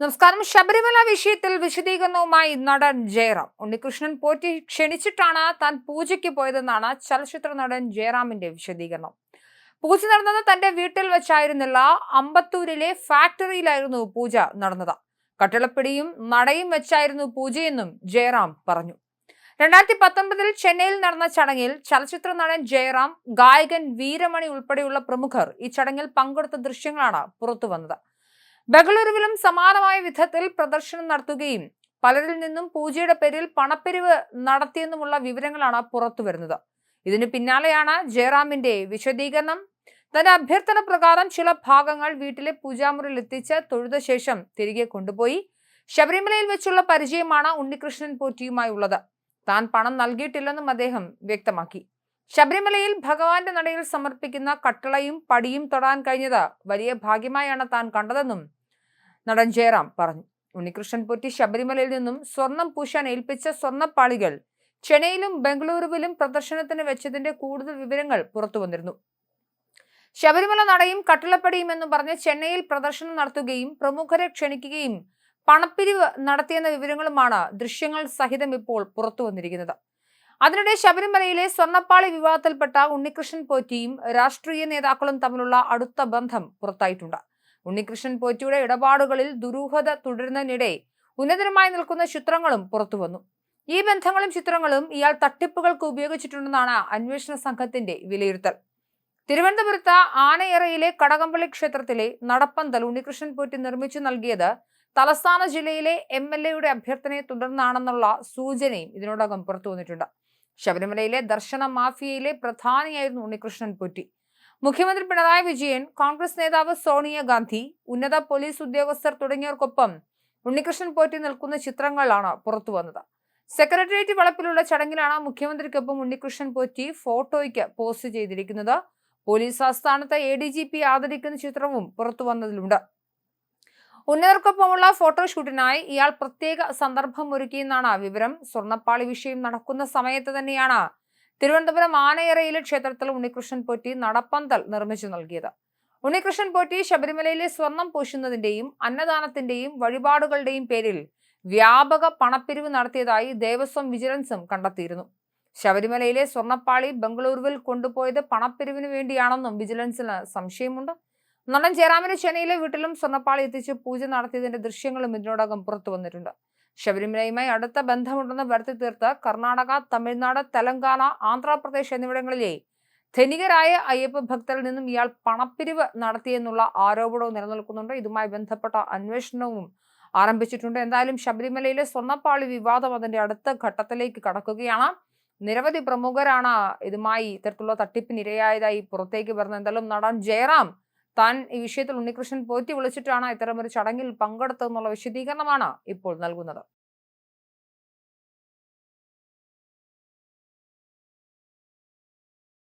നമസ്കാരം. ശബരിമല വിഷയത്തിൽ വിശദീകരണവുമായി നടൻ ജയറാം. ഉണ്ണികൃഷ്ണൻ പോറ്റി ക്ഷണിച്ചിട്ടാണ് താൻ പൂജയ്ക്ക് പോയതെന്നാണ് ചലച്ചിത്ര നടൻ ജയറാമിന്റെ വിശദീകരണം. പൂജ നടന്നത് തന്റെ വീട്ടിൽ വെച്ചായിരുന്നില്ല, അമ്പത്തൂരിലെ ഫാക്ടറിയിലായിരുന്നു പൂജ നടന്നത്. കട്ടിളപ്പിടിയും നടയും വെച്ചായിരുന്നു പൂജയെന്നും ജയറാം പറഞ്ഞു. 2019 ചെന്നൈയിൽ നടന്ന ചടങ്ങിൽ ചലച്ചിത്ര നടൻ ജയറാം, ഗായകൻ വീരമണി ഉൾപ്പെടെയുള്ള പ്രമുഖർ ഈ ചടങ്ങിൽ പങ്കെടുത്ത ദൃശ്യങ്ങളാണ് പുറത്തുവന്നത്. ബംഗളൂരുവിലും സമാനമായ വിധത്തിൽ പ്രദർശനം നടത്തുകയും പലരിൽ നിന്നും പൂജയുടെ പേരിൽ പണപ്പിരിവ് നടത്തിയെന്നുമുള്ള വിവരങ്ങളാണ് പുറത്തുവരുന്നത്. ഇതിനു പിന്നാലെയാണ് ജയറാമിന്റെ വിശദീകരണം. തന്റെ അഭ്യർത്ഥന പ്രകാരം ചില ഭാഗങ്ങൾ വീട്ടിലെ പൂജാമുറിയിൽ എത്തിച്ച് തൊഴുത ശേഷം തിരികെ കൊണ്ടുപോയി. ശബരിമലയിൽ വെച്ചുള്ള പരിചയമാണ് ഉണ്ണികൃഷ്ണൻ പോറ്റിയുമായി ഉള്ളത്. താൻ പണം നൽകിയിട്ടില്ലെന്നും അദ്ദേഹം വ്യക്തമാക്കി. ശബരിമലയിൽ ഭഗവാന്റെ നടയിൽ സമർപ്പിക്കുന്ന കട്ടളയും പടിയും തൊടാൻ കഴിഞ്ഞത് വലിയ ഭാഗ്യമായാണ് താൻ കണ്ടതെന്നും നടൻ ജയറാം പറഞ്ഞു. ഉണ്ണികൃഷ്ണൻ പോറ്റി ശബരിമലയിൽ നിന്നും സ്വർണം പൂശാൻ ഏൽപ്പിച്ച സ്വർണ്ണപ്പാളികൾ ചെന്നൈയിലും ബംഗളൂരുവിലും പ്രദർശനത്തിന് വെച്ചതിന്റെ കൂടുതൽ വിവരങ്ങൾ പുറത്തു വന്നിരുന്നു. ശബരിമല നടയും കട്ടിളപ്പടിയും എന്ന് പറഞ്ഞ് ചെന്നൈയിൽ പ്രദർശനം നടത്തുകയും പ്രമുഖരെ ക്ഷണിക്കുകയും പണപ്പിരിവ് നടത്തിയെന്ന വിവരങ്ങളുമാണ് ദൃശ്യങ്ങൾ സഹിതം ഇപ്പോൾ പുറത്തു വന്നിരിക്കുന്നത്. അതിനിടെ ശബരിമലയിലെ സ്വർണ്ണപ്പാളി വിവാദത്തിൽപ്പെട്ട ഉണ്ണികൃഷ്ണൻ പോറ്റിയും രാഷ്ട്രീയ നേതാക്കളും തമ്മിലുള്ള അടുത്ത ബന്ധം പുറത്തായിട്ടുണ്ട്. ഉണ്ണികൃഷ്ണൻ പോറ്റിയുടെ ഇടപാടുകളിൽ ദുരൂഹത തുടരുന്നതിനിടെ ഉന്നതരമായി നിൽക്കുന്ന ചിത്രങ്ങളും പുറത്തുവന്നു. ഈ ബന്ധങ്ങളും ചിത്രങ്ങളും ഇയാൾ തട്ടിപ്പുകൾക്ക് ഉപയോഗിച്ചിട്ടുണ്ടെന്നാണ് അന്വേഷണ സംഘത്തിന്റെ വിലയിരുത്തൽ. തിരുവനന്തപുരത്ത് ആനയറയിലെ കടകംപള്ളി ക്ഷേത്രത്തിലെ നടപ്പന്തൽ ഉണ്ണികൃഷ്ണൻ പോറ്റി നിർമ്മിച്ചു നൽകിയത് തലസ്ഥാന ജില്ലയിലെ MLA-യുടെ അഭ്യർത്ഥനയെ തുടർന്നാണെന്നുള്ള സൂചനയും ഇതിനോടകം പുറത്തു വന്നിട്ടുണ്ട്. ശബരിമലയിലെ ദർശന മാഫിയയിലെ പ്രധാനിയായിരുന്നു ഉണ്ണികൃഷ്ണൻ പോറ്റി. മുഖ്യമന്ത്രി പിണറായി വിജയൻ, കോൺഗ്രസ് നേതാവ് സോണിയാഗാന്ധി, ഉന്നത പോലീസ് ഉദ്യോഗസ്ഥർ തുടങ്ങിയവർക്കൊപ്പം ഉണ്ണികൃഷ്ണൻ പോറ്റി നിൽക്കുന്ന ചിത്രങ്ങളാണ് പുറത്തു വന്നത്. സെക്രട്ടേറിയറ്റ് വളപ്പിലുള്ള ചടങ്ങിലാണ് മുഖ്യമന്ത്രിക്കൊപ്പം ഉണ്ണികൃഷ്ണൻ പോറ്റി ഫോട്ടോയ്ക്ക് പോസ്റ്റ് ചെയ്തിരിക്കുന്നത്. പോലീസ് ആസ്ഥാനത്ത് ADGP ആദരിക്കുന്ന ചിത്രവും പുറത്തു വന്നതിലുണ്ട്. ഉന്നതർക്കൊപ്പമുള്ള ഫോട്ടോഷൂട്ടിനായി ഇയാൾ പ്രത്യേക സന്ദർഭം ഒരുക്കിയെന്നാണ് വിവരം. സ്വർണ്ണപ്പാളി വിഷയം നടക്കുന്ന സമയത്ത് തന്നെയാണ് തിരുവനന്തപുരം ആനയറയിലെ ക്ഷേത്രത്തിൽ ഉണ്ണികൃഷ്ണൻ പോറ്റി നടപ്പന്തൽ നിർമ്മിച്ചു നൽകിയത്. ഉണ്ണികൃഷ്ണൻ പോറ്റി ശബരിമലയിലെ സ്വർണം പൂശുന്നതിന്റെയും അന്നദാനത്തിന്റെയും വഴിപാടുകളുടെയും പേരിൽ വ്യാപക പണപ്പിരിവ് നടത്തിയതായി ദേവസ്വം വിജിലൻസും കണ്ടെത്തിയിരുന്നു. ശബരിമലയിലെ സ്വർണ്ണപ്പാളി ബംഗളൂരുവിൽ കൊണ്ടുപോയത് പണപ്പിരിവിന് വേണ്ടിയാണെന്നും വിജിലൻസിന് സംശയമുണ്ട്. നടൻ ജയറാമിന് ചെന്നൈയിലെ വീട്ടിലും സ്വർണ്ണപ്പാളി എത്തിച്ച് പൂജ നടത്തിയതിന്റെ ദൃശ്യങ്ങളും ഇതിനോടകം പുറത്തു വന്നിട്ടുണ്ട്. ശബരിമലയുമായി അടുത്ത ബന്ധമുണ്ടെന്ന് വരുത്തി തീർത്ത് കർണാടക, തമിഴ്നാട്, തെലങ്കാന, ആന്ധ്രാപ്രദേശ് എന്നിവിടങ്ങളിലെ ധനികരായ അയ്യപ്പ ഭക്തരിൽ നിന്നും ഇയാൾ പണപ്പിരിവ് നടത്തിയെന്നുള്ള ആരോപണവും നിലനിൽക്കുന്നുണ്ട്. ഇതുമായി ബന്ധപ്പെട്ട അന്വേഷണവും ആരംഭിച്ചിട്ടുണ്ട്. എന്തായാലും ശബരിമലയിലെ സ്വർണ്ണപ്പാളി വിവാദം അതിന്റെ അടുത്ത ഘട്ടത്തിലേക്ക് കടക്കുകയാണ്. നിരവധി പ്രമുഖരാണ് ഇതുമായി ഇത്തരത്തിലുള്ള തട്ടിപ്പിനിരയായതായി പുറത്തേക്ക് വരുന്നത്. എന്തായാലും നടൻ ജയറാം താൻ ഈ വിഷയത്തിൽ ഉണ്ണികൃഷ്ണൻ പോറ്റി വിളിച്ചിട്ടാണ് ഇത്തരമൊരു ചടങ്ങിൽ പങ്കെടുത്തതെന്നുള്ള വിശദീകരണമാണ് ഇപ്പോൾ നൽകുന്നത്.